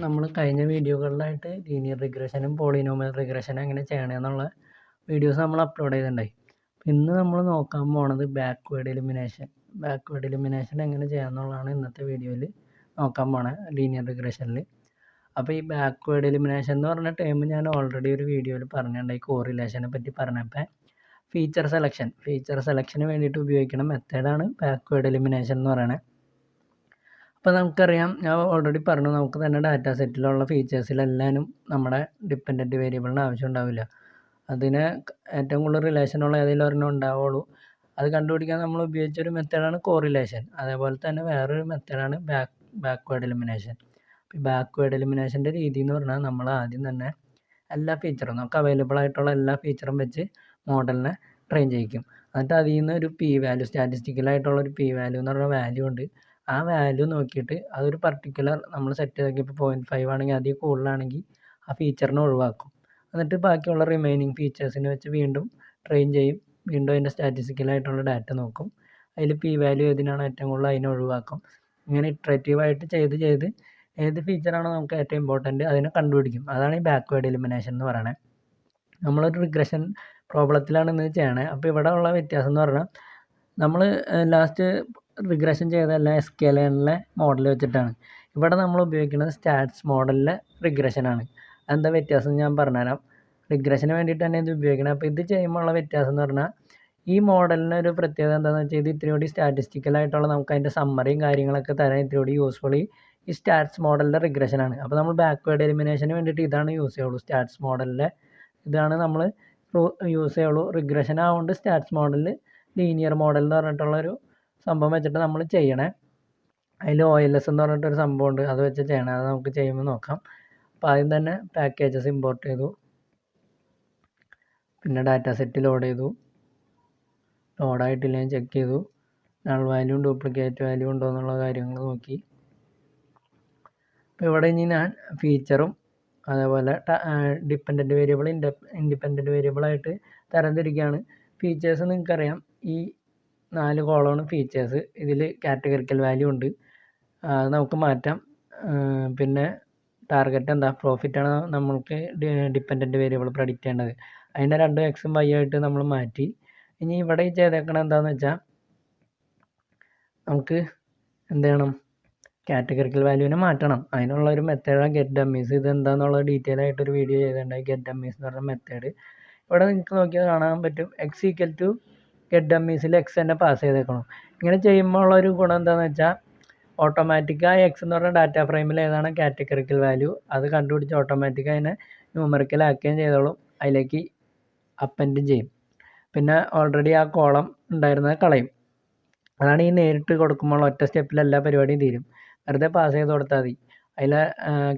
നമ്മൾ കഴിഞ്ഞ വീഡിയോകളിലായിട്ട് linear റിഗ്രഷനും polynomial റിഗ്രഷനും എങ്ങനെ ചെയ്യണമെന്നുള്ള വീഡിയോസ് നമ്മൾ അപ്ലോഡ് ചെയ്തിട്ടുണ്ടായി. ഇന്ന് നമ്മൾ നോക്കാൻ പോണത് ബാക്ക്വേർഡ് എലിമിനേഷൻ എങ്ങനെ ചെയ്യാമെന്നുള്ളതാണ് ഇന്നത്തെ വീഡിയോയിൽ നോക്കാൻ പോണത് ലീനിയർ റിഗ്രഷനിൽ. അപ്പോൾ ഈ ബാക്ക്വേർഡ് എലിമിനേഷൻ എന്ന് പറഞ്ഞ ടൈം ഞാൻ ഓൾറെഡി ഒരു വീഡിയോയിൽ പറഞ്ഞിട്ടുണ്ടായി, കോറിലേഷനെ പറ്റി പറഞ്ഞപ്പോൾ. ഫീച്ചർ സെലക്ഷന് വേണ്ടിയിട്ട് ഉപയോഗിക്കുന്ന മെത്തേഡാണ് ബാക്ക്വേർഡ് എലിമിനേഷൻ എന്ന് പറയുന്നത്. അപ്പോൾ നമുക്കറിയാം, ഞാൻ ഓൾറെഡി പറഞ്ഞു, നമുക്ക് തന്നെ ഡാറ്റാ സെറ്റിലുള്ള ഫീച്ചേഴ്സിലെല്ലാനും നമ്മുടെ ഡിപ്പെൻഡൻറ്റ് വേരിയബിളിന് ആവശ്യം ഉണ്ടാവില്ല. അതിന് ഏറ്റവും കൂടുതൽ റിലേഷനുള്ള ഏതെങ്കിലും ഒരെണ്ണം ഉണ്ടാവുള്ളൂ. അത് കണ്ടുപിടിക്കാൻ നമ്മൾ ഉപയോഗിച്ചൊരു മെത്തേഡാണ് കോറിലേഷൻ. അതേപോലെ തന്നെ വേറൊരു മെത്തേഡാണ് ബാക്ക്വേർഡ് എലിമിനേഷൻ. ഈ ബാക്ക്വേർഡ് എലിമിനേഷൻ്റെ രീതി എന്ന് പറഞ്ഞാൽ നമ്മൾ ആദ്യം തന്നെ എല്ലാ ഫീച്ചറും, നമുക്ക് അവൈലബിൾ ആയിട്ടുള്ള എല്ലാ ഫീച്ചറും വെച്ച് മോഡലിനെ ട്രെയിൻ ചെയ്യിക്കും. എന്നിട്ട് അതിൽ നിന്ന് ഒരു പി വാല്യൂ, സ്റ്റാറ്റിസ്റ്റിക്കലായിട്ടുള്ള ഒരു പി വാല്യൂ എന്ന് പറഞ്ഞ വാല്യൂ ഉണ്ട്. ആ വാല്യൂ നോക്കിയിട്ട് അതൊരു പർട്ടിക്കുലർ നമ്മൾ സെറ്റ് ചെയ്തൊക്കെ, ഇപ്പോൾ 0.5 ആണെങ്കിൽ അതിൽ കൂടുതലാണെങ്കിൽ ആ ഫീച്ചറിനെ ഒഴിവാക്കും. എന്നിട്ട് ബാക്കിയുള്ള റിമൈനിങ് ഫീച്ചേഴ്സിനെ വെച്ച് വീണ്ടും ട്രെയിൻ ചെയ്യും. വീണ്ടും അതിൻ്റെ സ്റ്റാറ്റിസ്റ്റിക്കലായിട്ടുള്ള ഡാറ്റ നോക്കും. അതിൽ പി വാല്യൂ ഏതിനാണ് ഏറ്റവും കൂടുതൽ അതിനെ ഒഴിവാക്കും. ഇങ്ങനെ ഇറ്ററേറ്റീവായിട്ട് ചെയ്ത് ഏത് ഫീച്ചറാണോ നമുക്ക് ഏറ്റവും ഇമ്പോർട്ടൻറ്റ് അതിനെ കണ്ടുപിടിക്കും. അതാണ് ഈ ബാക്ക്വേർഡ് എലിമിനേഷൻ എന്ന് പറയുന്നത്. നമ്മളൊരു റിഗ്രഷൻ പ്രോബ്ലത്തിലാണ് ഇന്ന് ചെയ്യണത്. അപ്പോൾ ഇവിടെ ഉള്ള വ്യത്യാസം എന്ന് പറഞ്ഞാൽ, നമ്മൾ ലാസ്റ്റ് റിഗ്രഷൻ ചെയ്തതെല്ലാം എസ്കേലേണിലെ മോഡൽ വെച്ചിട്ടാണ്. ഇവിടെ നമ്മൾ ഉപയോഗിക്കുന്നത് സ്റ്റാറ്റ്സ് മോഡലിലെ റിഗ്രഷനാണ്. എന്താ വ്യത്യാസം ഞാൻ പറഞ്ഞുതരാം. റിഗ്രഷന് വേണ്ടിയിട്ട് തന്നെ ഇത് ഉപയോഗിക്കണം. അപ്പോൾ ഇത് ചെയ്യുമ്പോൾ ഉള്ള വ്യത്യാസം എന്ന് പറഞ്ഞാൽ, ഈ മോഡലിന് ഒരു പ്രത്യേകത എന്താണെന്ന് വെച്ചാൽ, ഇത് ഇത്തിരി കൂടി സ്റ്റാറ്റിസ്റ്റിക്കലായിട്ടുള്ള, നമുക്ക് അതിൻ്റെ സമ്മറിയും കാര്യങ്ങളൊക്കെ തരാൻ ഇത്തിരി കൂടി യൂസ്ഫുള്ളി ഈ സ്റ്റാറ്റ്സ് മോഡലിലെ റിഗ്രഷനാണ്. അപ്പോൾ നമ്മൾ ബാക്ക്വേർഡ് എലിമിനേഷന് വേണ്ടിയിട്ട് ഇതാണ് യൂസ് ചെയ്യുള്ളൂ. സ്റ്റാറ്റ്സ് മോഡലിലെ ഇതാണ് നമ്മൾ യൂസ് ചെയ്യുള്ളൂ. റിഗ്രഷൻ ആവുകൊണ്ട് സ്റ്റാറ്റ്സ് മോഡലിൽ ലീനിയർ മോഡൽ എന്ന് പറഞ്ഞിട്ടുള്ളൊരു സംഭവം വെച്ചിട്ട് നമ്മൾ ചെയ്യണേ. അതിൽ OLS എന്ന് പറഞ്ഞിട്ടൊരു സംഭവമുണ്ട്, അത് വെച്ച് ചെയ്യണം. അത് നമുക്ക് ചെയ്യുമ്പോൾ നോക്കാം. അപ്പോൾ ആദ്യം തന്നെ പാക്കേജസ് ഇമ്പോർട്ട് ചെയ്തു, പിന്നെ ഡാറ്റാ സെറ്റ് ലോഡ് ചെയ്തു. ലോഡായിട്ടില്ലെങ്കിൽ ചെക്ക് ചെയ്തു. നൾ വാല്യൂവും ഡ്യൂപ്ലിക്കേറ്റ് വാല്യൂ ഉണ്ടോ എന്നുള്ള കാര്യങ്ങൾ നോക്കി. അപ്പോൾ ഇവിടെ ഇനി ഞാൻ ഫീച്ചറും അതേപോലെ ഡിപ്പെൻഡൻറ്റ് വേരിയബിൾ, ഇൻഡിപെൻഡൻറ്റ് വേരിയബിളായിട്ട് തരംതിരിക്കുകയാണ്. ഫീച്ചേഴ്സ് നിങ്ങൾക്കറിയാം, ഈ 4 കോളമാണ് ഫീച്ചേഴ്സ്. ഇതിൽ കാറ്റഗറിക്കൽ വാല്യൂ ഉണ്ട്, അത് നമുക്ക് മാറ്റാം. പിന്നെ ടാർഗറ്റ് എന്താ, പ്രോഫിറ്റാണ് നമ്മൾക്ക് ഡിപ്പെൻഡൻറ്റ് വേരിയബിൾ പ്രഡിക്റ്റ് ചെയ്യേണ്ടത്. അതിൻ്റെ 2 എക്സും വൈ ആയിട്ട് നമ്മൾ മാറ്റി. ഇനി ഇവിടെ ചെയ്തേക്കണം എന്താണെന്ന് വെച്ചാൽ, നമുക്ക് എന്ത് ചെയ്യണം, കാറ്റഗറിക്കൽ വാല്യൂവിനെ മാറ്റണം. അതിനുള്ള ഒരു മെത്തേഡാണ് ഗെറ്റ് ഡമ്മീസ്. ഇത് എന്താണെന്നുള്ള ഡീറ്റെയിൽ ആയിട്ടൊരു വീഡിയോ ചെയ്തിട്ടുണ്ടായി, ഗെറ്റ് ഡമ്മീസ് എന്ന് പറഞ്ഞ മെത്തേഡ്. ഇവിടെ നിങ്ങൾക്ക് നോക്കിയാൽ കാണാൻ പറ്റും, എക്സ് ഈക്വൽ ടു ഗെറ്റ് ഡമ്മീസിൽ എക്സ് തന്നെ പാസ് ചെയ്തേക്കണം. ഇങ്ങനെ ചെയ്യുമ്പോൾ ഉള്ളൊരു ഗുണം എന്താണെന്ന് വെച്ചാൽ, ഓട്ടോമാറ്റിക്കായി എക്സ് എന്ന് പറഞ്ഞ ഡാറ്റ ഫ്രെയിമിൽ ഏതാണ് കാറ്റഗറിക്കൽ വാല്യൂ അത് കണ്ടുപിടിച്ച് ഓട്ടോമാറ്റിക്കായി അതിനെ ന്യൂമറിക്കലാക്കുകയും ചെയ്തോളും, അതിലേക്ക് അപ്പൻഡും ചെയ്യും. പിന്നെ ഓൾറെഡി ആ കോളം ഉണ്ടായിരുന്നത് കളയും. അതാണ് ഈ നേരിട്ട് കൊടുക്കുമ്പോൾ ഒറ്റ സ്റ്റെപ്പിൽ എല്ലാ പരിപാടിയും തീരും. വെറുതെ പാസ് ചെയ്ത് കൊടുത്താൽ മതി. അതിലെ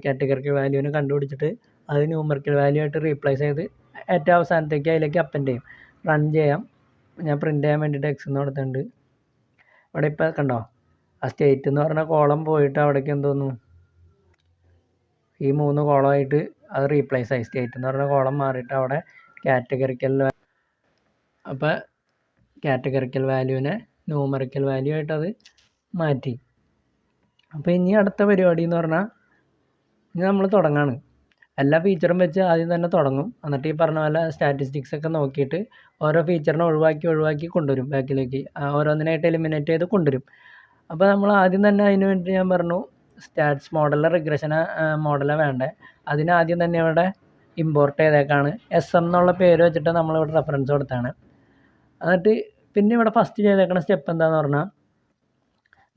കാറ്റഗറിക്കൽ വാല്യൂവിനെ കണ്ടുപിടിച്ചിട്ട് അത് ന്യൂമറിക്കൽ വാല്യൂ ആയിട്ട് റീപ്ലേസ് ചെയ്ത് ഏറ്റവും അവസാനത്തേക്ക് അതിലേക്ക് അപ്പൻഡ് ചെയ്യും. റൺ ചെയ്യാം. ഞാൻ പ്രിൻ്റ് ചെയ്യാൻ വേണ്ടിയിട്ട് എക്സ് എന്ന് കൊടുത്തിട്ടുണ്ട്. ഇവിടെ ഇപ്പോൾ കണ്ടോ, ആ സ്റ്റേറ്റ് എന്ന് പറഞ്ഞ കോളം പോയിട്ട് അവിടേക്ക് എന്തോന്നു, ഈ 3 കോളമായിട്ട് അത് റീപ്ലേസ് ആയി. സ്റ്റേറ്റ് എന്ന് പറഞ്ഞ കോളം മാറിയിട്ട് അവിടെ കാറ്റഗറിക്കൽ, അപ്പോൾ കാറ്റഗറിക്കൽ വാല്യൂവിനെ ന്യൂമറിക്കൽ വാല്യൂ ആയിട്ട് അത് മാറ്റി. അപ്പോൾ ഇനി അടുത്ത പരിപാടി എന്ന് പറഞ്ഞാൽ, ഇനി നമ്മൾ തുടങ്ങാണ്. എല്ലാ ഫീച്ചറും വെച്ച് ആദ്യം തന്നെ തുടങ്ങും. എന്നിട്ട് ഈ പറഞ്ഞ പോലെ സ്റ്റാറ്റിസ്റ്റിക്സ് ഒക്കെ നോക്കിയിട്ട് ഓരോ ഫീച്ചറിനെ ഒഴിവാക്കി കൊണ്ടുവരും ബാക്കിലേക്ക്. ഓരോന്നിനായിട്ട് എലിമിനേറ്റ് ചെയ്ത് കൊണ്ടുവരും. അപ്പോൾ നമ്മൾ ആദ്യം തന്നെ അതിന് വേണ്ടി ഞാൻ പറഞ്ഞു, സ്റ്റാറ്റ്സ് മോഡലിലെ റിഗ്രഷൻ മോഡലാണ് വേണ്ടത്. അതിനാദ്യം തന്നെ ഇവിടെ ഇമ്പോർട്ട് ചെയ്തേക്കാണ്. SM എന്നുള്ള പേര് വെച്ചിട്ട് നമ്മളിവിടെ റെഫറൻസ് കൊടുത്താണ്. എന്നിട്ട് പിന്നെ ഇവിടെ ഫസ്റ്റ് ചെയ്തേക്കുന്ന സ്റ്റെപ്പ് എന്താണെന്ന് പറഞ്ഞാൽ,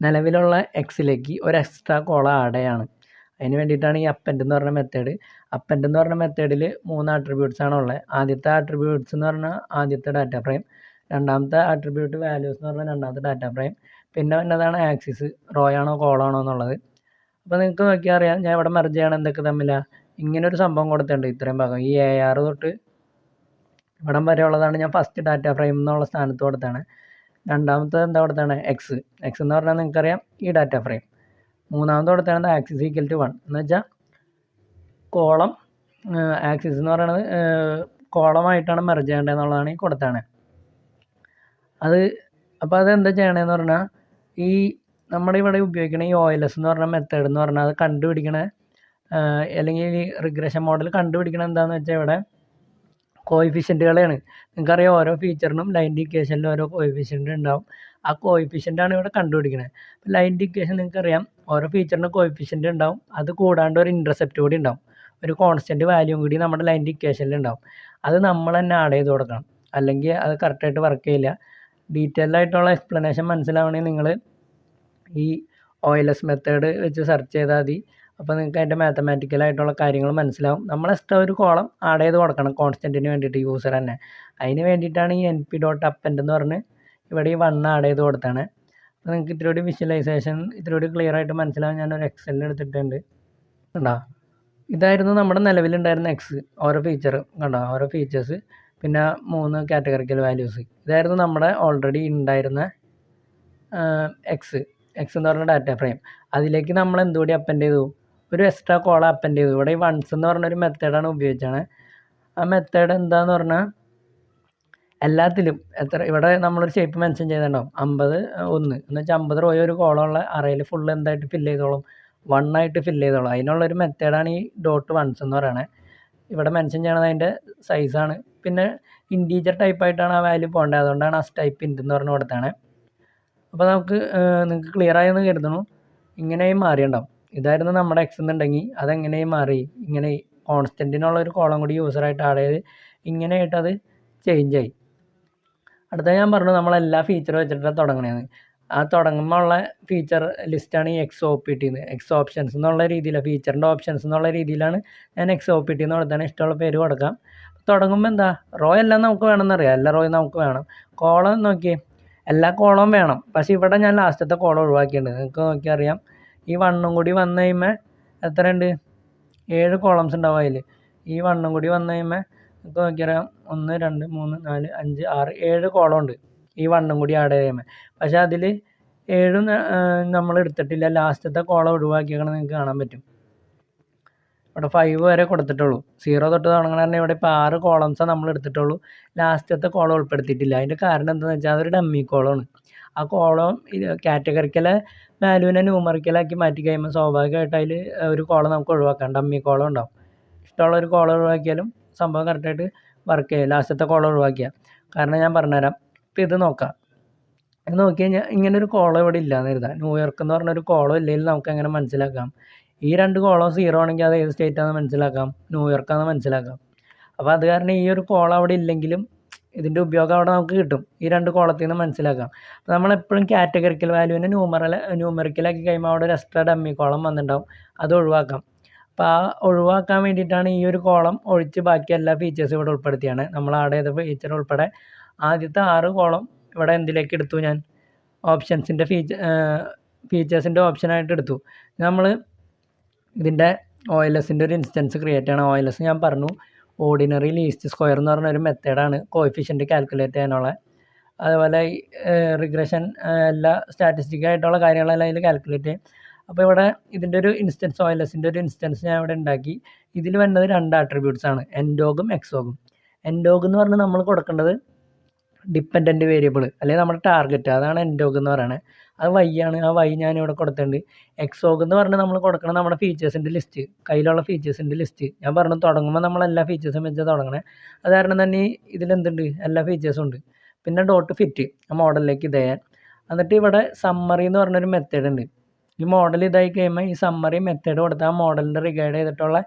നിലവിലുള്ള എക്സിലേക്ക് ഒരു എക്സ്ട്രാ കോളം ആഡ് ചെയ്യാണ്. അതിന് വേണ്ടിയിട്ടാണ് ഈ അപ്പൻഡ് എന്ന് പറഞ്ഞ മെത്തേഡ്. അപ്പൻഡ് എന്ന് പറഞ്ഞ മെത്തേഡിൽ 3 ആട്രിബ്യൂട്ട്സ് ആണ് ഉള്ളത്. ആദ്യത്തെ ആട്രിബ്യൂട്ട്സ് എന്ന് പറഞ്ഞാൽ ആദ്യത്തെ ഡാറ്റ ഫ്രെയിം, രണ്ടാമത്തെ ആട്രിബ്യൂട്ട് വാല്യൂസ് എന്ന് പറഞ്ഞാൽ രണ്ടാമത്തെ ഡാറ്റ ഫ്രെയിം, പിന്നെ എന്നതാണ് ആക്സിസ്, റോ ആണോ കോളാണോ എന്നുള്ളത്. അപ്പോൾ നിങ്ങൾക്ക് നോക്കിയാൽ അറിയാം, ഞാൻ ഇവിടെ മെർജ് ചെയ്യണം എന്തൊക്കെ തമ്മിലാണ്. ഇങ്ങനൊരു സംഭവം കൊടുത്തിട്ടുണ്ട്. ഇത്രയും ഭാഗം ഈ AR തൊട്ട് ഇവിടം വരെ ഉള്ളതാണ് ഞാൻ ഫസ്റ്റ് ഡാറ്റ ഫ്രെയിം എന്നുള്ള സ്ഥാനത്ത് കൊടുത്താണ്. രണ്ടാമത്തെ എന്താ കൊടുത്താണ്, എക്സ് എന്ന് പറഞ്ഞാൽ നിങ്ങൾക്കറിയാം ഈ ഡാറ്റ ഫ്രെയിം. മൂന്നാമത്തെ കൊടുത്താണ് ആക്സിസ് ഈക്വൽ ടു 1 എന്ന് വെച്ചാൽ കോളം, ആക്സിസ് എന്ന് പറയുന്നത് കോളമായിട്ടാണ് മെർജ് ചെയ്യേണ്ടതെന്നുള്ളതാണ് ഈ കൊടുത്താണ്. അത് അപ്പോൾ അതെന്താ ചെയ്യണമെന്ന് പറഞ്ഞാൽ, ഈ നമ്മുടെ ഇവിടെ ഉപയോഗിക്കുന്ന ഈ OLS എന്ന് പറഞ്ഞ മെത്തേഡ് എന്ന് പറഞ്ഞാൽ, അത് കണ്ടുപിടിക്കണ അല്ലെങ്കിൽ ഈ റിഗ്രഷൻ മോഡൽ കണ്ടുപിടിക്കണം എന്താണെന്ന് വെച്ചാൽ ഇവിടെ കോയിഫിഷ്യൻറ്റുകളെയാണ്. നിങ്ങൾക്കറിയാം ഓരോ ഫീച്ചറിനും ലൈൻ ഇക്വേഷനിൽ ഓരോ കോയിഫിഷ്യൻ്റ് ഉണ്ടാവും. ആ കോയിഫിഷ്യൻ്റാണ് ഇവിടെ കണ്ടുപിടിക്കുന്നത്. ലൈൻ ഇക്വേഷൻ നിങ്ങൾക്കറിയാം ഓരോ ഫീച്ചറിനും കോയിഫിഷ്യൻ്റ് ഉണ്ടാവും. അത് കൂടാണ്ട് ഒരു ഇൻ്റർസെപ്റ്റ് കൂടി ഉണ്ടാവും. ഒരു കോൺസ്റ്റൻറ്റ് വാല്യൂം കൂടി നമ്മുടെ ലൈൻ ഇക്വേഷനിൽ ഉണ്ടാവും. അത് നമ്മൾ തന്നെ ആഡ് ചെയ്ത് കൊടുക്കണം. അല്ലെങ്കിൽ അത് കറക്റ്റായിട്ട് വർക്ക് ചെയ്യില്ല. ഡീറ്റെയിൽഡ് ആയിട്ടുള്ള എക്സ്പ്ലനേഷൻ മനസ്സിലാവണമെങ്കിൽ നിങ്ങൾ ഈ OLS മെത്തേഡ് വെച്ച് സെർച്ച് ചെയ്താൽ മതി. അപ്പോൾ നിങ്ങൾക്ക് അതിൻ്റെ മാത്തമാറ്റിക്കലായിട്ടുള്ള കാര്യങ്ങൾ മനസ്സിലാവും. നമ്മൾ എക്സ്ട്രാ ഒരു കോളം ആഡ് ചെയ്ത് കൊടുക്കണം കോൺസ്റ്റൻറ്റിന് വേണ്ടിയിട്ട് യൂസർ തന്നെ. അതിന് വേണ്ടിയിട്ടാണ് ഈ np.append എന്ന് പറഞ്ഞ് ഇവിടെ ഈ 1 ആഡ് ചെയ്ത് കൊടുത്താണ്. അപ്പോൾ നിങ്ങൾക്ക് ഇത്തിരി കൂടി വിഷ്വലൈസേഷൻ ഇത്തിരി കൂടി ക്ലിയർ ആയിട്ട് മനസ്സിലാവും. ഞാനൊരു എക്സലിൽ എടുത്തിട്ടുണ്ട്. കണ്ടോ, ഇതായിരുന്നു നമ്മുടെ നിലവിലുണ്ടായിരുന്ന എക്സ്. ഓരോ ഫീച്ചർ കണ്ടോ, ഓരോ ഫീച്ചേഴ്സ്, പിന്നെ 3 കാറ്റഗറിക്കൽ വാല്യൂസ്. ഇതായിരുന്നു നമ്മുടെ ഓൾറെഡി ഉണ്ടായിരുന്ന എക്സ് എന്ന് പറഞ്ഞ ഡാറ്റ ഫ്രെയിം. അതിലേക്ക് നമ്മൾ എന്തുകൂടി അപ്പൻഡ് ചെയ്തു, ഒരു എക്സ്ട്രാ കോളം അപ്പൻഡ് ചെയ്തു. ഇവിടെ ഈ വൺസ് എന്ന് പറഞ്ഞൊരു മെത്തേഡാണ് ഉപയോഗിച്ചത്. ആ മെത്തേഡ് എന്താന്ന് പറഞ്ഞാൽ എല്ലാത്തിലും ഇവിടെ നമ്മളൊരു ഷേപ്പ് മെൻഷൻ ചെയ്തിട്ടുണ്ടാവും. 50 1 എന്ന് വെച്ചാൽ 50 റോയോ ഒരു കോളമുള്ള അറയിൽ ഫുള്ള് എന്തായിട്ട് ഫില്ല് ചെയ്തോളും, 1 ആയിട്ട് ഫില്ല് ചെയ്തോളും. അതിനുള്ളൊരു മെത്തേഡാണ് ഈ ഡോട്ട് വൺസ് എന്ന് പറയുന്നത്. ഇവിടെ മെൻഷൻ ചെയ്യണത് അതിൻ്റെ സൈസാണ്. പിന്നെ ഇൻറ്റീജർ ടൈപ്പായിട്ടാണ് ആ വാല്യൂ പോകേണ്ടത്. അതുകൊണ്ടാണ് ആ ടൈപ്പ് ഇൻറ്റ് എന്ന് പറഞ്ഞ് കൊടുത്താണ്. അപ്പോൾ നിങ്ങൾക്ക് ക്ലിയർ ആയെന്ന് കരുതുന്നു. ഇങ്ങനെയും മാറിയുണ്ടാവും. ഇതായിരുന്നു നമ്മുടെ എക്സ് എന്നുണ്ടെങ്കിൽ അതെങ്ങനെയും മാറി, ഇങ്ങനെ കോൺസ്റ്റൻറ്റിനുള്ള ഒരു കോളം കൂടി യൂസറായിട്ട് ആഡ് ചെയ്ത് ഇങ്ങനെയായിട്ട് അത് ചേഞ്ച് ആയി. അടുത്ത ഞാൻ പറഞ്ഞു നമ്മളെല്ലാ ഫീച്ചറും വെച്ചിട്ടാണ് തുടങ്ങണേന്ന്. ആ തുടങ്ങുമ്പോൾ ഉള്ള ഫീച്ചർ ലിസ്റ്റാണ് ഈ XOPT എന്ന്. എക്സ് ഓപ്ഷൻസ് എന്നുള്ള രീതിയിലാണ്, ഫീച്ചറിൻ്റെ ഓപ്ഷൻസ് എന്നുള്ള രീതിയിലാണ് ഞാൻ XOPT എന്ന് കൊടുത്താണ്. ഇഷ്ടമുള്ള പേര് കൊടുക്കാം. തുടങ്ങുമ്പോൾ എന്താ, റോ എല്ലാം നമുക്ക് വേണമെന്നറിയാം, എല്ലാ റോയും നമുക്ക് വേണം. കോളം നോക്കിയേ, എല്ലാ കോളവും വേണം. പക്ഷേ ഇവിടെ ഞാൻ ലാസ്റ്റത്തെ കോളം ഒഴിവാക്കിയിട്ടുണ്ട്. നിങ്ങൾക്ക് നോക്കിയാൽ അറിയാം. ഈ 1 കൂടി വന്നു കഴിയുമ്പോൾ എത്രയുണ്ട്, 7 കോളംസ് ഉണ്ടാവും അതിൽ. ഈ 1 കൂടി വന്നു കഴിയുമ്പോൾ നിങ്ങൾക്ക് നോക്കിയറിയാം 1 2 3 4 5 6 7 കോളം ഉണ്ട് ഈ 1 കൂടി ആഡ് ചെയ്യുമ്പോൾ. പക്ഷേ അതിൽ 7 നമ്മൾ എടുത്തിട്ടില്ല. ലാസ്റ്റത്തെ കോളം ഒഴിവാക്കിയാൽ നിങ്ങൾക്ക് കാണാൻ പറ്റും. ഇവിടെ 5 വരെ കൊടുത്തിട്ടുള്ളൂ. 0 തൊട്ട് തുടങ്ങണ തന്നെ ഇവിടെ ഇപ്പോൾ 6 കോളംസാണ് നമ്മൾ എടുത്തിട്ടുള്ളൂ. ലാസ്റ്റത്തെ കോളം ഉൾപ്പെടുത്തിയിട്ടില്ല. അതിൻ്റെ കാരണം എന്താണെന്ന് വെച്ചാൽ അതൊരു ഡമ്മി കോളമാണ്. ആ കോളം കാറ്റഗറിക്കലെ വാല്യൂവിനെ ന്യൂമറിക്കലാക്കി മാറ്റി കഴിയുമ്പോൾ സ്വാഭാവികമായിട്ട് അതിൽ ഒരു കോളം നമുക്ക് ഒഴിവാക്കാം. ഡമ്മി കോളം ഉണ്ടാവും. ഇഷ്ടമുള്ള ഒരു കോളം ഒഴിവാക്കിയാലും സംഭവം കറക്റ്റായിട്ട് വർക്ക് ചെയ്യും. ലാസ്റ്റത്തെ കോളം ഒഴിവാക്കിയാൽ. കാരണം ഞാൻ പറഞ്ഞുതരാം. ഇപ്പോൾ ഇത് നോക്കാം. ഇത് നോക്കി കഴിഞ്ഞാൽ ഇങ്ങനൊരു കോളം ഇവിടെ ഇല്ലയെന്ന് കരുതാം. ന്യൂയോർക്ക് എന്ന് പറഞ്ഞൊരു കോളം ഇല്ലെങ്കിൽ നമുക്ക് എങ്ങനെ മനസ്സിലാക്കാം? ഈ 2 കോളം 0 ആണെങ്കിൽ അത് ഏത് സ്റ്റേറ്റാണെന്ന് മനസ്സിലാക്കാം, ന്യൂയോർക്കാണെന്ന് മനസ്സിലാക്കാം. അപ്പോൾ അത് കാരണം ഈ ഒരു കോളം അവിടെ ഇല്ലെങ്കിലും ഇതിൻ്റെ ഉപയോഗം അവിടെ നമുക്ക് കിട്ടും. ഈ 2 കോളത്തിൽ നിന്ന് മനസ്സിലാക്കാം. അപ്പോൾ നമ്മളെപ്പോഴും കാറ്റഗറിക്കൽ വാല്യൂവിനെ ന്യൂമറിക്കലാക്കി കഴിയുമ്പോൾ അവിടെ ഒരു എക്സ്ട്രാ ഡമ്മി കോളം വന്നിട്ടുണ്ടാവും. അത് ഒഴിവാക്കാം. അപ്പോൾ ആ ഒഴിവാക്കാൻ വേണ്ടിയിട്ടാണ് ഈ ഒരു കോളം ഒഴിച്ച് ബാക്കി എല്ലാ ഫീച്ചേഴ്സും ഇവിടെ ഉൾപ്പെടുത്തിയാണ്. നമ്മൾ ആഡ് ചെയ്ത ഫീച്ചർ ഉൾപ്പെടെ ആദ്യത്തെ 6 കോളം ഇവിടെ എന്തിലേക്ക് എടുത്തു, ഞാൻ ഓപ്ഷൻസിൻ്റെ ഫീച്ചേഴ്സിൻ്റെ ഓപ്ഷനായിട്ട് എടുത്തു. നമ്മൾ ഇതിൻ്റെ OLSൻ്റെ ഒരു ഇൻസ്റ്റൻസ് ക്രിയേറ്റ് ചെയ്യണം. OLS ഞാൻ പറഞ്ഞു ഓർഡിനറി ലീസ്റ്റ് സ്ക്വയർ എന്ന് പറഞ്ഞൊരു മെത്തേഡാണ് കോഎഫിഷ്യൻ്റ് കാൽക്കുലേറ്റ് ചെയ്യാനുള്ള. അതുപോലെ റിഗ്രഷൻ എല്ലാ സ്റ്റാറ്റിസ്റ്റിക് ആയിട്ടുള്ള കാര്യങ്ങളെല്ലാം അതിൽ കാൽക്കുലേറ്റ് ചെയ്യും. അപ്പോൾ ഇവിടെ ഇതിൻ്റെ ഒരു ഇൻസ്റ്റൻസ്, OLSൻ്റെ ഒരു ഇൻസ്റ്റൻസ് ഞാൻ ഇവിടെ ഉണ്ടാക്കി. ഇതിൽ വരുന്നത് 2 ആട്രിബ്യൂട്ട്സ് ആണ്, എൻഡോഗും എക്സോഗും. എൻഡോഗ് എന്ന് പറഞ്ഞാൽ നമ്മൾ കൊടുക്കേണ്ടത് ഡിപ്പെൻഡൻറ്റ് വേരിയബിൾ അല്ലെങ്കിൽ നമ്മുടെ ടാർഗറ്റ്, അതാണ് എൻഡോഗ് എന്ന് പറയുന്നത്. അത് Y ആണ്. ആ Y ഞാനിവിടെ കൊടുത്തിട്ടുണ്ട്. എക്സോഗ് എന്ന് പറഞ്ഞാൽ നമ്മൾ കൊടുക്കണം നമ്മുടെ ഫീച്ചേഴ്സിൻ്റെ ലിസ്റ്റ്, കയ്യിലുള്ള ഫീച്ചേഴ്സിൻ്റെ ലിസ്റ്റ്. ഞാൻ പറഞ്ഞു തുടങ്ങുമ്പോൾ നമ്മൾ എല്ലാ ഫീച്ചേഴ്സും വെച്ച് തുടങ്ങണേ. അത് കാരണം തന്നെ ഇതിലെന്തുണ്ട്, എല്ലാ ഫീച്ചേഴ്സും ഉണ്ട്. പിന്നെ ഡോട്ട് ഫിറ്റ് ആ മോഡലിലേക്ക് ഇത് ചെയ്യാൻ. എന്നിട്ട് ഇവിടെ സമ്മറി എന്ന് പറഞ്ഞൊരു മെത്തേഡ് ഉണ്ട്. ഈ മോഡൽ ഇതായി കഴിയുമ്പോൾ ഈ സമ്മറി മെത്തേഡ് കൊടുത്താൽ ആ മോഡലിൻ്റെ റിഗൈഡ് ചെയ്തിട്ടുള്ള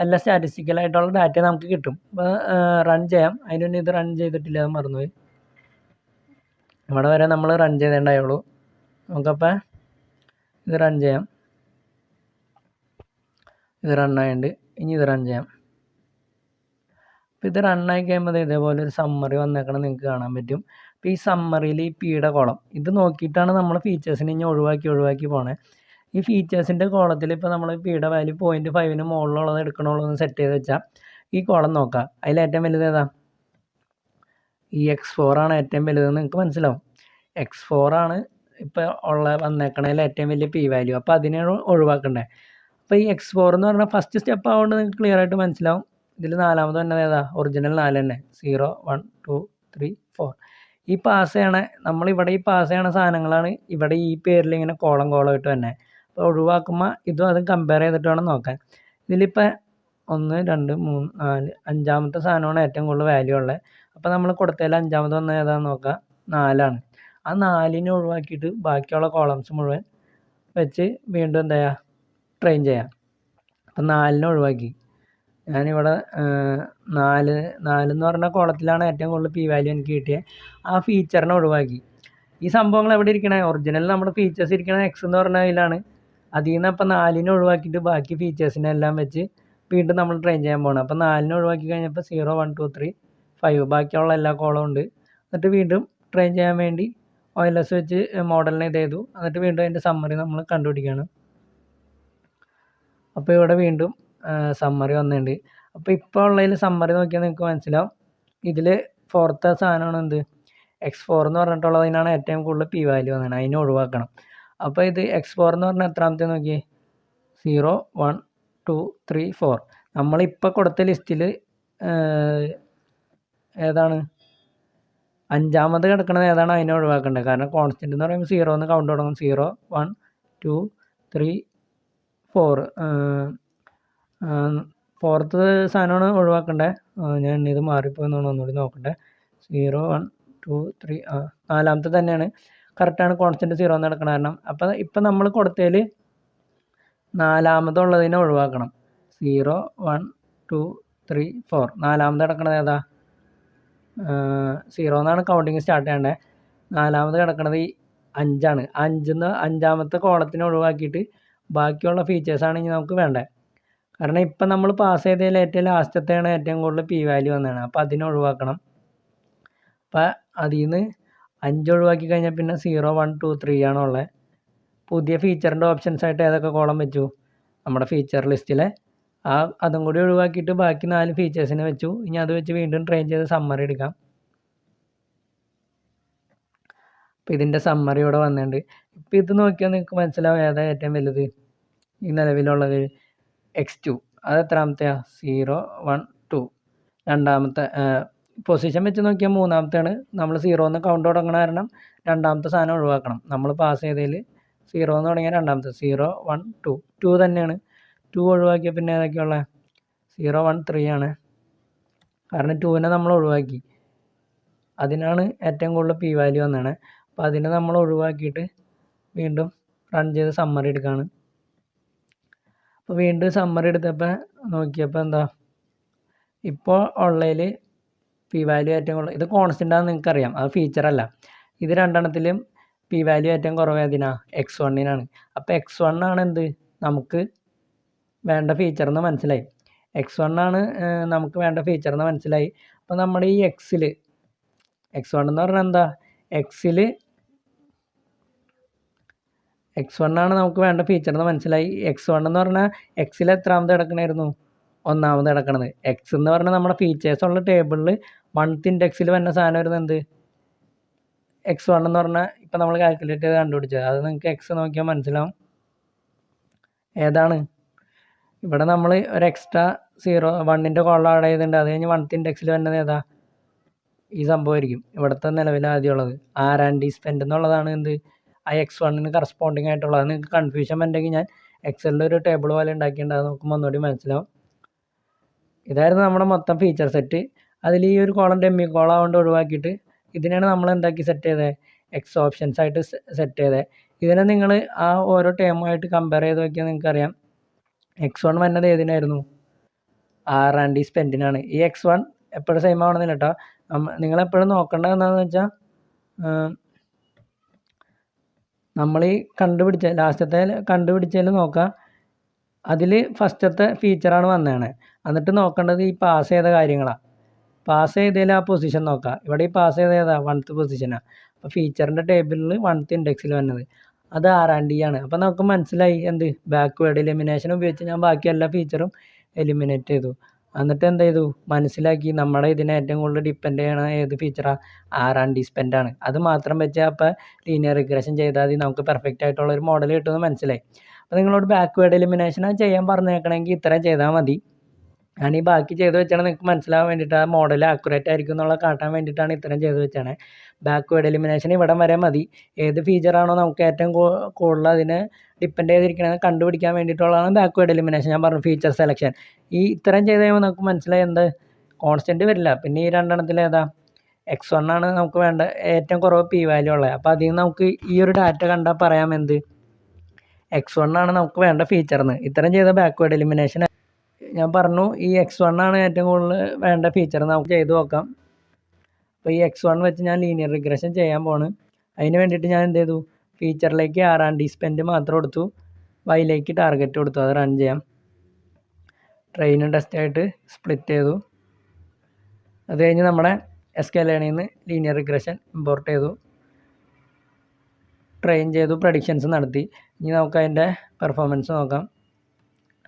എല്ലാ സ്റ്റാറ്റിസ്റ്റിക്കലായിട്ടുള്ള ഡാറ്റ നമുക്ക് കിട്ടും. അപ്പോൾ റൺ ചെയ്യാം. അതിനൊന്നും ഇത് റൺ ചെയ്തിട്ടില്ല, അത് മറന്നുപോയി. ഇവിടെ വരെ നമ്മൾ റൺ ചെയ്തേണ്ടായുള്ളൂ. നമുക്കപ്പോൾ ഇത് റൺ ചെയ്യാം. ഇത് റണ്ണായുണ്ട്. ഇനി ഇത് റൺ ചെയ്യാം. അപ്പോൾ ഇത് റണ്ണായി കഴിയുമ്പോൾ ഇതേപോലെ ഒരു സമ്മറി വന്നേക്കണം നിങ്ങൾക്ക് കാണാൻ പറ്റും. അപ്പോൾ ഈ സമ്മറിയിൽ ഈ പിയുടെ കോളം ഇത് നോക്കിയിട്ടാണ് നമ്മൾ ഫീച്ചേഴ്സിനെ ഇനി ഒഴിവാക്കി പോണേ. ഈ ഫീച്ചേഴ്സിൻ്റെ കോളത്തിൽ ഇപ്പോൾ നമ്മൾ പിയുടെ വാല്യൂ 0.5 മുകളിലുള്ളത് എടുക്കണുള്ളൂ എന്ന് സെറ്റ് ചെയ്ത് വെച്ചാൽ ഈ കോളം നോക്കാം. അതിൽ ഏറ്റവും വലുത് ഏതാ? ഈ X4 ആണ് ഏറ്റവും വലുതെന്ന് നിങ്ങൾക്ക് മനസ്സിലാവും. X4 ആണ് ഇപ്പോൾ വന്നേക്കണതിൽ ഏറ്റവും വലിയ പി വാല്യൂ. അപ്പോൾ അതിനെ ഒഴിവാക്കണ്ടേ. അപ്പോൾ ഈ X4 എന്ന് പറഞ്ഞാൽ ഫസ്റ്റ് സ്റ്റെപ്പ് ആവുകൊണ്ട് നിങ്ങൾക്ക് ക്ലിയർ ആയിട്ട് മനസ്സിലാവും. ഇതിൽ 4ാമത് തന്നെ ഏതാ? ഒറിജിനൽ 4 തന്നെ. 0 1 2 3 4. ഈ പാസ് ചെയ്യണ നമ്മളിവിടെ ഈ പാസ് ചെയ്യണ സാധനങ്ങളാണ് ഇവിടെ ഈ പേരിൽ ഇങ്ങനെ കോളം ഇട്ട് തന്നെ. അപ്പോൾ ഒഴിവാക്കുമ്പോൾ ഇതും അതും കമ്പയർ ചെയ്തിട്ട് വേണം നോക്കാൻ. ഇതിലിപ്പോൾ 1 2 3 4 അഞ്ചാമത്തെ സാധനമാണ് ഏറ്റവും കൂടുതൽ വാല്യൂ ഉള്ളത്. അപ്പോൾ നമ്മൾ കൊടുത്തതിൽ അഞ്ചാമത് വന്ന ഏതാണെന്ന് നോക്കാം, 4 ആ 4 ഒഴിവാക്കിയിട്ട് ബാക്കിയുള്ള കോളംസ് മുഴുവൻ വെച്ച് വീണ്ടും എന്താ ചെയ്യുക, ട്രെയിൻ ചെയ്യാം. അപ്പം 4 ഒഴിവാക്കി. ഞാനിവിടെ 4 എന്ന് പറഞ്ഞ കോളത്തിലാണ് ഏറ്റവും കൂടുതൽ പി വാല്യൂ എനിക്ക് കിട്ടിയത്. ആ ഫീച്ചറിനെ ഒഴിവാക്കി. ഈ സംഭവങ്ങൾ എവിടെ ഇരിക്കണേ, ഒറിജിനൽ നമ്മുടെ ഫീച്ചേഴ്സ് ഇരിക്കണ എക്സ് എന്ന് പറഞ്ഞ അതിലാണ്. അതിൽ നിന്ന് അപ്പം 4 ഒഴിവാക്കിയിട്ട് ബാക്കി ഫീച്ചേഴ്സിനെ എല്ലാം വെച്ച് വീണ്ടും നമ്മൾ ട്രെയിൻ ചെയ്യാൻ പോകണം. അപ്പം 4 ഒഴിവാക്കി കഴിഞ്ഞപ്പോൾ 0 1 2 3 5 ബാക്കിയുള്ള എല്ലാ കോളവും ഉണ്ട്. എന്നിട്ട് വീണ്ടും ട്രെയിൻ ചെയ്യാൻ വേണ്ടി OLS വെച്ച് മോഡലിനെ ഇത് ചെയ്തു. എന്നിട്ട് വീണ്ടും അതിൻ്റെ സമ്മറി നമ്മൾ കണ്ടുപിടിക്കുകയാണ്. അപ്പോൾ ഇവിടെ വീണ്ടും സമ്മറി വന്നിട്ടുണ്ട്. അപ്പോൾ ഇപ്പോൾ ഉള്ളതിൽ സമ്മറി നോക്കിയാൽ നിങ്ങൾക്ക് മനസ്സിലാവും. ഇതിൽ 4th സാധനമാണ് എന്ത്, X4 എന്ന് പറഞ്ഞിട്ടുള്ളതിനാണ് ഏറ്റവും കൂടുതൽ പി വാല്യൂ വന്നത്, അതിനെ ഒഴിവാക്കണം. അപ്പോൾ ഇത് X4 എന്ന് പറഞ്ഞാൽ എത്രാമത്തെ നോക്കിയേ, 0 1 2 3 4. നമ്മളിപ്പോൾ കൊടുത്ത ലിസ്റ്റിൽ ഏതാണ് അഞ്ചാമത് കിടക്കുന്നത് ഏതാണ് അതിനെ ഒഴിവാക്കേണ്ടത്. കാരണം കോൺസ്റ്റൻ്റ് എന്ന് പറയുമ്പോൾ 0 എന്ന് കൗണ്ട് തുടങ്ങും. 0 1 2 3 4 4th സാധനമാണ് ഒഴിവാക്കേണ്ടത്. ഞാൻ ഇത് മാറിപ്പോയെന്നാണ് ഒന്നുകൂടി നോക്കട്ടെ. 0 1 2 3 നാലാമത്തെ തന്നെയാണ് കറക്റ്റാണ്, കോൺസ്റ്റൻറ്റ് 0 എന്ന് നടക്കണം. കാരണം അപ്പോൾ ഇപ്പം നമ്മൾ കൊടുത്തതിൽ നാലാമതുള്ളതിനെ ഒഴിവാക്കണം. 0 1 2 3 4 നാലാമത് കിടക്കണത് ഏതാ, 0 എന്നാണ് കൗണ്ടിങ് സ്റ്റാർട്ട് ചെയ്യേണ്ടത്. നാലാമത് കിടക്കണത് ഈ 5 അഞ്ചാമത്തെ കോളത്തിനെ ഒഴിവാക്കിയിട്ട് ബാക്കിയുള്ള ഫീച്ചേഴ്സാണ് ഇനി നമുക്ക് വേണ്ടത്. കാരണം ഇപ്പം നമ്മൾ പാസ് ചെയ്തതിൽ ഏറ്റവും ലാസ്റ്റത്തെയാണ് ഏറ്റവും കൂടുതൽ പി വാല്യൂ വന്നതാണ്. അപ്പോൾ അതിനെ ഒഴിവാക്കണം. അപ്പോൾ അതിൽ നിന്ന് 5 ഒഴിവാക്കി കഴിഞ്ഞാൽ പിന്നെ 0 1 2 3 ആണുള്ളത്. പുതിയ ഫീച്ചറിൻ്റെ ഓപ്ഷൻസ് ആയിട്ട് ഏതൊക്കെ കോളം വെച്ചു, നമ്മുടെ ഫീച്ചർ ലിസ്റ്റിലെ അതും കൂടി ഒഴിവാക്കിയിട്ട് ബാക്കി 4 ഫീച്ചേഴ്സിനെ വെച്ചു. ഇനി അത് വെച്ച് വീണ്ടും ട്രെയിൻ ചെയ്ത് സമ്മറി എടുക്കാം. അപ്പോൾ ഇതിൻ്റെ സമ്മറി ഇവിടെ വന്നിട്ടുണ്ട്. ഇപ്പോൾ ഇത് നോക്കിയാൽ നിങ്ങൾക്ക് മനസ്സിലാവും ഏതാ ഏറ്റവും വലുത്. ഈ നിലവിലുള്ളത് X2 അത് എത്രാമത്തെയാണ്, 0 1 2. രണ്ടാമത്തെ പൊസിഷൻ വെച്ച് നോക്കിയാൽ മൂന്നാമത്തെയാണ്. നമ്മൾ 0 എന്ന് കൗണ്ട് തുടങ്ങണ കാരണം രണ്ടാമത്തെ സാധനം ഒഴിവാക്കണം. നമ്മൾ പാസ് ചെയ്തതിൽ 0 എന്ന് തുടങ്ങിയാൽ രണ്ടാമത്തെ 0 1 2 2 തന്നെയാണ്. 2 ഒഴിവാക്കിയാൽ പിന്നെ ഏതൊക്കെയുള്ളത്, 0 1 3 ആണ്. കാരണം 2നെ നമ്മൾ ഒഴിവാക്കി, അതിനാണ് ഏറ്റവും കൂടുതൽ പി വാല്യൂ വന്നതാണ്. അപ്പോൾ അതിനെ നമ്മൾ ഒഴിവാക്കിയിട്ട് വീണ്ടും റൺ ചെയ്ത് സമ്മറി എടുക്കുകയാണ്. അപ്പോൾ വീണ്ടും സമ്മറി എടുത്തപ്പോൾ നോക്കിയപ്പോൾ എന്താ, ഇപ്പോൾ ഉള്ളതിൽ പി വാല്യൂ ഏറ്റവും കൂടുതൽ, ഇത് കോൺസ്റ്റൻ്റ് ആണെന്ന് നിങ്ങൾക്കറിയാം, അത് ഫീച്ചറല്ല. ഇത് രണ്ടെണ്ണത്തിലും പി വാല്യൂ ഏറ്റവും കുറവ് ഏതിനാണ്, X1-നാണ്. അപ്പോൾ X1 ആണ് എന്ത് നമുക്ക് വേണ്ട ഫീച്ചർ എന്ന് മനസ്സിലായി. X1 ആണ് നമുക്ക് വേണ്ട ഫീച്ചർ എന്ന് മനസ്സിലായി. അപ്പോൾ നമ്മുടെ ഈ X1 എന്ന് പറഞ്ഞാൽ എന്താ, X1 ആണ് നമുക്ക് വേണ്ട ഫീച്ചർ എന്ന് മനസ്സിലായി. X1 എന്ന് പറഞ്ഞാൽ X-ൽ എത്രാമത് കിടക്കണമായിരുന്നു, ഒന്നാമത് കിടക്കണത്. X എന്ന് പറഞ്ഞാൽ നമ്മുടെ ഫീച്ചേഴ്സ് ഉള്ള ടേബിളിൽ 1th ഇൻഡെക്സിൽ വരുന്ന സാധനം വരുന്നത് എന്ത്, X1 എന്ന് പറഞ്ഞാൽ ഇപ്പം നമ്മൾ കാൽക്കുലേറ്റ് ചെയ്ത് കണ്ടുപിടിച്ചത്. അത് നിങ്ങൾക്ക് X നോക്കിയാൽ മനസ്സിലാവും ഏതാണ്. ഇവിടെ നമ്മൾ ഒരു എക്സ്ട്രാ 1ൻ്റെ കോളം ആഡ് ചെയ്തിട്ടുണ്ട്. അത് കഴിഞ്ഞ് 1th ഇൻഡെക്സിൽ വരുന്നത് ഏതാ, ഈ സംഭവമായിരിക്കും ഇവിടുത്തെ നിലവിൽ ആദ്യമുള്ളത്. R&D സ്പെൻഡ് എന്നുള്ളതാണ് എന്ത്, ആ X1-ന് കറസ്പോണ്ടിങ് ആയിട്ടുള്ളത്. നിങ്ങൾക്ക് കൺഫ്യൂഷൻ ഉണ്ടെങ്കിൽ ഞാൻ എക്സലിൽ ഒരു ടേബിൾ പോലെ ഉണ്ടാക്കിയിട്ടുണ്ട്, അത് നോക്കുമ്പോൾ ഒന്നുകൂടി മനസ്സിലാവും. ഇതായിരുന്നു നമ്മുടെ മൊത്തം ഫീച്ചർ സെറ്റ്. അതിൽ ഈ ഒരു കോളം ഡെമ്മി കോളം ആവുകൊണ്ട് ഒഴിവാക്കിയിട്ട് ഇതിനാണ് നമ്മൾ എന്താക്കി സെറ്റ് ചെയ്തത്, എക്സ് ഓപ്ഷൻസ് ആയിട്ട് സെറ്റ് ചെയ്തത്. ഇതിനെ നിങ്ങൾ ആ ഓരോ ടേമുമായിട്ട് കമ്പയർ ചെയ്ത് നോക്കിയാൽ നിങ്ങൾക്കറിയാം X1 വരുന്നത് ഏതിനായിരുന്നു, R&D സ്പെൻഡിനാണ്. ഈ X1 എപ്പോഴും സെയിം ആവണമെന്നില്ല കേട്ടോ. നിങ്ങളെപ്പോഴും നോക്കേണ്ടത് എന്താണെന്ന് വെച്ചാൽ, നമ്മൾ ഈ ലാസ്റ്റത്തെ കണ്ടുപിടിച്ചതിൽ നോക്കുക, അതിൽ ഫസ്റ്റത്തെ ഫീച്ചറാണ് വന്നതാണ്. എന്നിട്ട് നോക്കേണ്ടത് ഈ പാസ് ചെയ്ത കാര്യങ്ങളാണ്. പാസ് ചെയ്തതിൽ ആ പൊസിഷൻ നോക്കുക. ഇവിടെ ഈ പാസ് ചെയ്ത ഏതാ, 1th പൊസിഷനാണ്. അപ്പോൾ ഫീച്ചറിൻ്റെ ടേബിളിൽ 1th ഇൻഡെക്സിൽ വന്നത് അത് R&D ആണ്. അപ്പോൾ നമുക്ക് മനസ്സിലായി എന്ത്, ബാക്ക്വേർഡ് എലിമിനേഷൻ ഉപയോഗിച്ച് ഞാൻ ബാക്കി എല്ലാ ഫീച്ചറും എലിമിനേറ്റ് ചെയ്തു. എന്നിട്ട് എന്ത് ചെയ്തു, മനസ്സിലാക്കി നമ്മുടെ ഇതിനെ ഏറ്റവും കൂടുതൽ ഡിപ്പെൻഡ് ചെയ്യണ ഏത് ഫീച്ചറാണ്, R&D സ്പെൻഡാണ്. അത് മാത്രം വെച്ചാൽ അപ്പോൾ ലീനിയർ റിഗ്രഷൻ ചെയ്താൽ മതി, നമുക്ക് പെർഫെക്റ്റ് ആയിട്ടുള്ള ഒരു മോഡൽ കിട്ടുമെന്ന് മനസ്സിലായി. അപ്പോൾ നിങ്ങളോട് ബാക്ക്വേർഡ് എലിമിനേഷൻ ചെയ്യാൻ പറഞ്ഞേക്കണമെങ്കിൽ ഇത്രയും ചെയ്താൽ മതി. ഞാൻ ഈ ബാക്കി ചെയ്ത് വെച്ചാണ് നിങ്ങൾക്ക് മനസ്സിലാവാൻ വേണ്ടിയിട്ട് ആ മോഡൽ ആക്യുറേറ്റ് ആയിരിക്കും എന്നുള്ള കാട്ടാൻ വേണ്ടിയിട്ടാണ് ഇത്രയും ചെയ്ത് വെച്ചാണ്. ബാക്ക്വേർഡ് എലിമിനേഷൻ ഇവിടം വരെ മതി. ഏത് ഫീച്ചറാണോ നമുക്ക് ഏറ്റവും കൂടുതൽ അതിനെ ഡിപ്പെൻഡ് ചെയ്തിരിക്കണമെന്ന് കണ്ടുപിടിക്കാൻ വേണ്ടിയിട്ടുള്ളതാണ് ബാക്ക്വേർഡ് എലിമിനേഷൻ. ഞാൻ പറഞ്ഞു ഫീച്ചർ സെലക്ഷൻ. ഈ ഇത്രയും ചെയ്ത് കഴിയുമ്പോൾ നമുക്ക് മനസ്സിലായി എന്ത് കോൺസ്റ്റൻറ്റ് വരില്ല. പിന്നെ ഈ രണ്ടെണ്ണത്തിൽ ഏതാ x1 ആണ് നമുക്ക് വേണ്ട ഏറ്റവും കുറവ് പി വാല്യൂ ഉള്ളത്. അപ്പോൾ അതിൽ നിന്ന് നമുക്ക് ഈ ഒരു ഡാറ്റ കണ്ടാൽ പറയാം എന്ത് x1 ആണ് നമുക്ക് വേണ്ട ഫീച്ചറിന്. ഇത്രയും ചെയ്ത ബാക്ക്വേർഡ് എലിമിനേഷൻ ഞാൻ പറഞ്ഞു ഈ x1 ആണ് ഏറ്റവും കൂടുതൽ വേണ്ട ഫീച്ചർ നമുക്ക് ചെയ്ത് നോക്കാം. അപ്പോൾ ഈ x1 വെച്ച് ഞാൻ ലീനിയർ റിഗ്രഷൻ ചെയ്യാൻ പോണ്. അതിന് വേണ്ടിയിട്ട് ഞാൻ എന്ത് ചെയ്തു ഫീച്ചറിലേക്ക് R&D സ്പെൻഡ് മാത്രം കൊടുത്തു, വൈയിലേക്ക് ടാർഗറ്റ് കൊടുത്തു. അത് റൺ ചെയ്യാം. ട്രെയിനും ടെസ്റ്റായിട്ട് സ്പ്ലിറ്റ് ചെയ്തു. അത് കഴിഞ്ഞ് നമ്മുടെ SKLearnൽ നിന്ന് ലീനിയർ റിഗ്രഷൻ ഇമ്പോർട്ട് ചെയ്തു, ട്രെയിൻ ചെയ്തു, പ്രഡിക്ഷൻസ് നടത്തി. ഇനി നമുക്ക് അതിൻ്റെ പെർഫോമൻസ് നോക്കാം.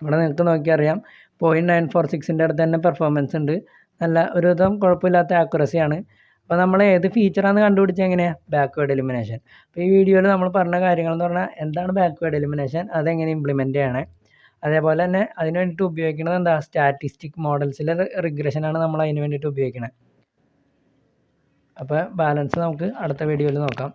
ഇവിടെ നിങ്ങൾക്ക് നോക്കിയാൽ അറിയാം 0.946 അടുത്ത് തന്നെ പെർഫോമൻസ് ഉണ്ട്. നല്ല ഒരുവിധം കുഴപ്പമില്ലാത്ത ആക്യുറസിയാണ്. അപ്പോൾ നമ്മൾ ഏത് ഫീച്ചറാണെന്ന് കണ്ടുപിടിച്ചാൽ എങ്ങനെയാണ് ബാക്ക്വേർഡ് എലിമിനേഷൻ. അപ്പോൾ ഈ വീഡിയോയിൽ നമ്മൾ പറഞ്ഞ കാര്യങ്ങളെന്ന് പറഞ്ഞാൽ എന്താണ് ബാക്ക്വേർഡ് എലിമിനേഷൻ, അതെങ്ങനെ ഇംപ്ലിമെൻറ്റ് ചെയ്യണേ, അതേപോലെ തന്നെ അതിന് വേണ്ടിയിട്ട് ഉപയോഗിക്കുന്നത് എന്താ സ്റ്റാറ്റിസ്റ്റിക് മോഡൽസിലെ റിഗ്രഷനാണ് നമ്മൾ അതിന് വേണ്ടിയിട്ട് ഉപയോഗിക്കുന്നത്. അപ്പോൾ ബാലൻസ് നമുക്ക് അടുത്ത വീഡിയോയിൽ നോക്കാം.